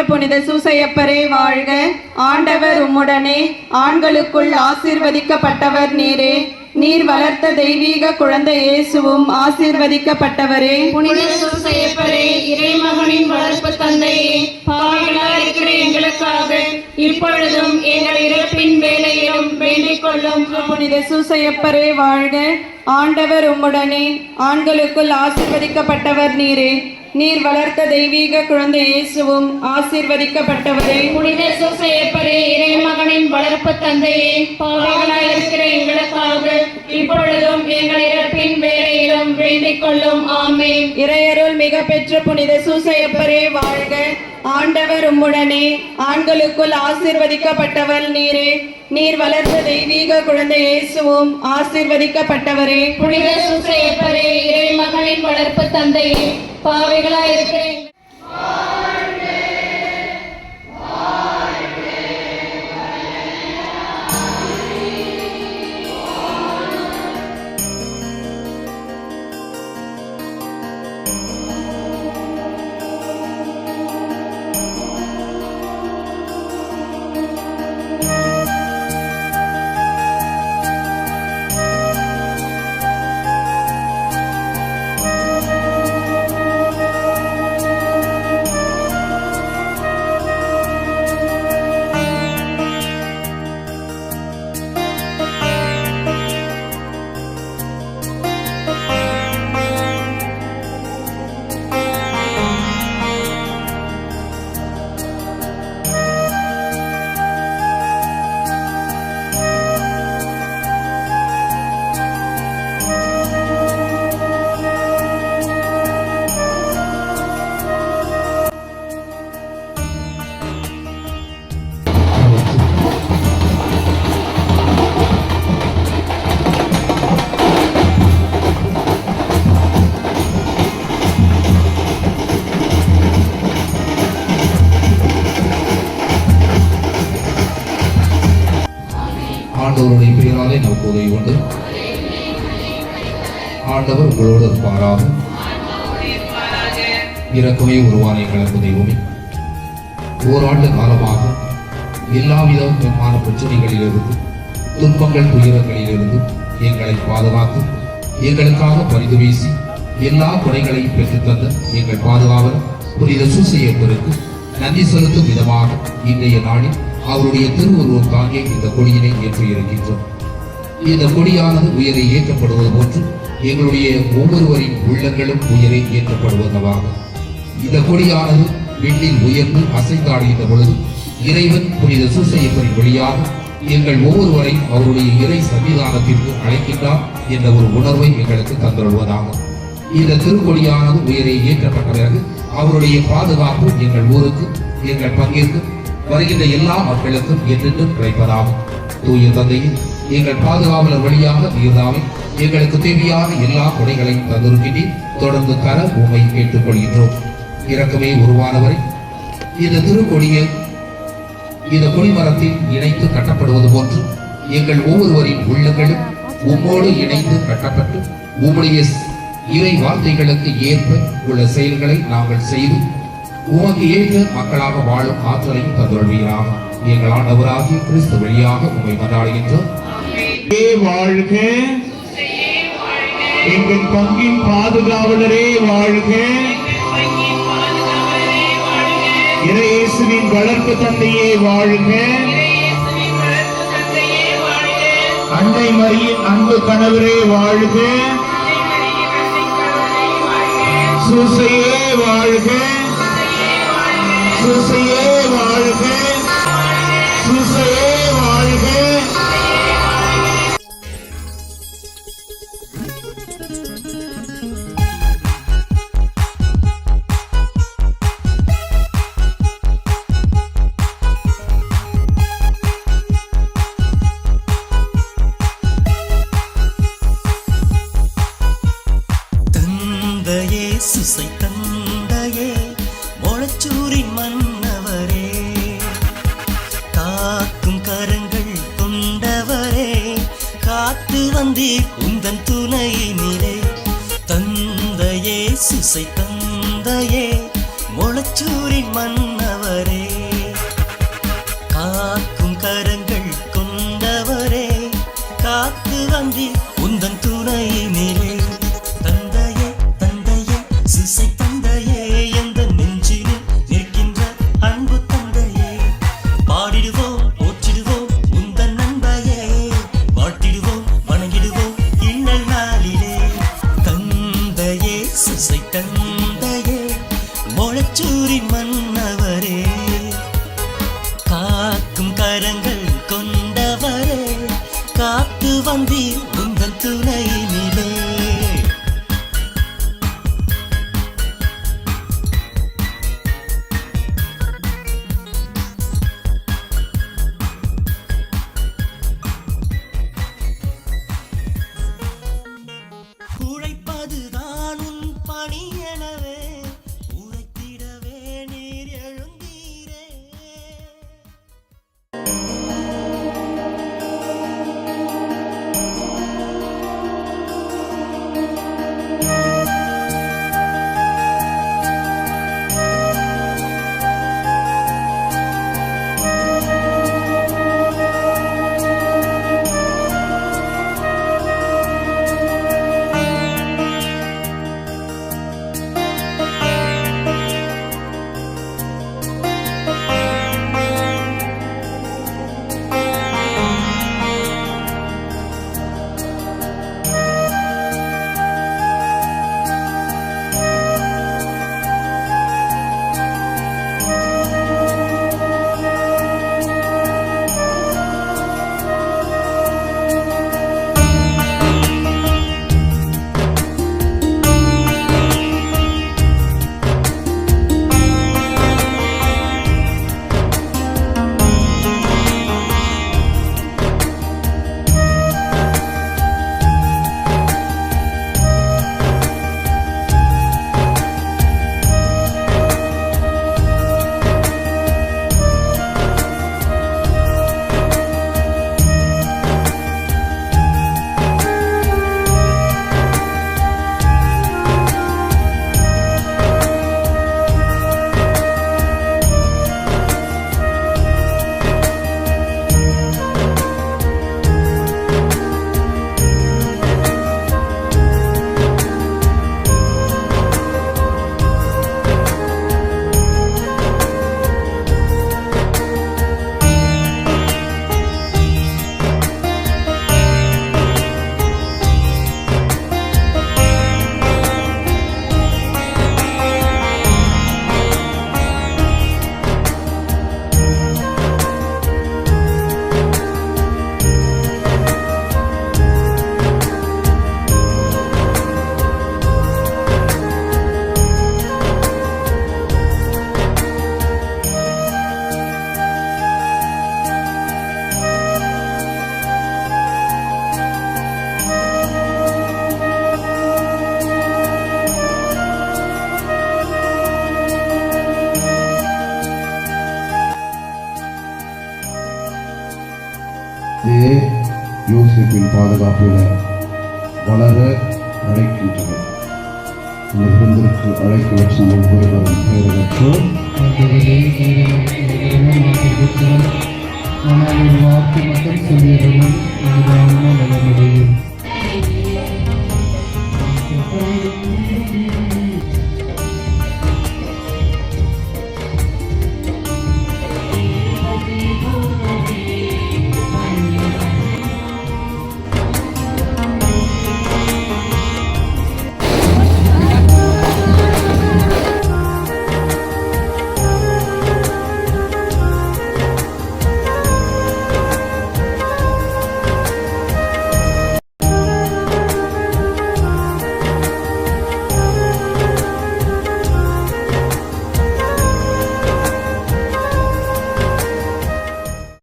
புனித சூசையப்பரே வாழ்க. ஆண்டவர் உம்முடனே, ஆண்களுக்குள் ஆசீர்வதிக்கப்பட்டவர் நீரே. நீர் வளர்த்த தெய்வீக குழந்தை இயேசுவும் ஆசீர்வதிக்கப்பட்டவரே. புனித சூசையப்பரே, இறைமகனின் வளர்ப்பு தந்தையே, பாவிகளாய் இருக்கிற எங்களுக்காக இப்பொழுதும் எங்கள் இறப்பின் வேளையிலும் வேண்டிக் கொள்ளும். புனித சூசையப்பரே வாழ்க. ஆண்டவர் உம்முடனே, ஆண்களுக்குள் ஆசீர்வதிக்கப்பட்டவர் நீரே. நீர் வளர்த்த தெய்வீக குழந்தை இயேசுவும் ஆசீர்வதிக்கப்பட்டவரே. புனித சூசையப்பரே, இறைமகனின் வளர்ப்பு தந்தையே, பாவிகளாய் இருக்கிற எங்களுக்காக இப்பொழுதும் எங்கள் இறப்பின் வேளையிலும் வேண்டிக் கொள்ளும். ஆமென். இறையருள் மிக பெற்ற புனித சூசையப்பரே வாழ்க. ஆண்டவர் உம்முடனே, ஆண்களுக்குள் ஆசீர்வதிக்கப்பட்டவர் நீரே. நீர் வளர்த்த தெய்வீக குழந்தை இயேசுவும் ஆசீர்வதிக்கப்பட்டவரே. புனித சூசையப்பரே, இறைமகனின் வளர்ப்பு தந்தையே, பாவிகளாய் இருக்கிற ஆண்டவருடைய பெயராலே நமக்கு உதவி உண்டு. ஆண்டவர் உங்களோடு இருப்பாராக. இறக்கமே உருவான எங்களுக்கு தெய்வமே, ஓராண்டு காலமாக எல்லா விதமான பிரச்சனைகளிலிருந்து, துன்பங்கள் துயரங்களிலிருந்து எங்களை பாதுகாத்து எங்களுக்காக பரிந்து வீசி எல்லா குறைகளையும் பெற்றுத்தந்த எங்கள் பாதுகாவலர் புனித சூசையப்பருக்கு நன்றி செலுத்தும் விதமாக இன்றைய நாளில் அவருடைய திருவுருவம் தாங்கிய இந்த கொடியினை ஏற்றி இருக்கின்றோம். இந்த கொடியானது உயரை ஏற்றப்படுவது போன்று எங்களுடைய ஒவ்வொருவரின் உள்ளங்களும் உயரை ஏற்றப்படுவதாக இந்த கொடியானது விண்ணில் உயர்ந்து அசைந்தாடுகின்ற பொழுது இறைவன் புனித சூசையப்பரின் வழியாக எங்கள் ஒவ்வொருவரையும் அவருடைய இறை சன்னிதானத்திற்கு அழைக்கின்றார் என்ற ஒரு உணர்வை எங்களுக்கு தந்துள்வதாக. இந்த திருக்கொடியானது உயரை ஏற்றப்பட்ட பிறகு அவருடைய பாதுகாப்பு எங்கள் ஊருக்கு, எங்கள் பங்கிற்கு, வருகின்ற எல்லா மக்களுக்கும் என்றென்றும் கிடைப்பதாகும். தூய தந்தையில் எங்கள் பாதுகாவலர் வழியாக நீர்தாமை எங்களுக்கு தேவையான எல்லா கொடைகளையும் தந்திருக்கின்றேன். தொடர்ந்து தர உண்மை கேட்டுக்கொள்கின்றோம். இறக்கமே உருவானவரை இந்த திருக்கொடியை இந்த கொடிமரத்தில் இணைத்து கட்டப்படுவது போன்று எங்கள் ஒவ்வொருவரின் உள்ளங்களும் உம்மோடு இணைந்து கட்டப்பட்டு உம்முடைய இறை வார்த்தைகளுக்கு ஏற்ப உள்ள செயல்களை நாங்கள் செய்து உமக்கு ஏற்ற மக்களாக வாழும் ஆற்றலையும் தந்துள்வீராக. எங்கள் ஆண்டவராகிய கிறிஸ்து வழியாக உம்மை மன்றாடுகின்றோம். வாழ்க. எங்கள் பங்கின் பாதுகாவலரே வாழ்க. இயேசுவின் வளர்ப்பு தந்தையே வாழ்க. அன்னை மரியின் அன்பு கணவரே வாழ்க. சூசையே வாழ்க. சூசையே வாழ்க. சூசையே வாழ்க. தந்தையே சுசை தந்தையே மொளச்சூரின் மன்னவரே, காக்கும் கரங்கள் கொண்டவரே, காத்து வந்தீர் உந்தன் துணையினிலே. தந்தையே சுசை தந்தையே மொளச்சூரின் மன்னவரே, கொண்டவரே, காக்கும் கரங்கள் கொண்டவரே, காத்து வந்தீர் உந்தன் துணையினிலே. தந்தையே தந்தையே சிசை தந்தையே, எந்த நெஞ்சினில் நிற்கின்ற அன்பு தந்தையே, பாடிடுவோம் போற்றிடுவோம் உந்தன் நண்பையே, வாழ்த்திடுவோம் வணங்கிடுவோம் இன்னல் நாளிலே. தந்தையே சிசை தந்தையே, மொளச்சூரி மன்னவரே, காக்கும் கரங்கள் கொண்டவரே, காத்து வந்தீர் உந்தன் துணையினிலே. உழைப்பதுதான் உன் பணி எனவே, உழைத்திடவே நீர் எழுந்தீரே. யோசிப்பின் பாதுகாப்பில் வளர அழைக்கின்றனர். இந்த விருந்திற்கு அழைக்க வச்சும் ஒவ்வொருவரும் பெயரற்றோம். ஆனால் ஒரு வாக்கு மட்டும் சொல்லியதும் நலமுடையும்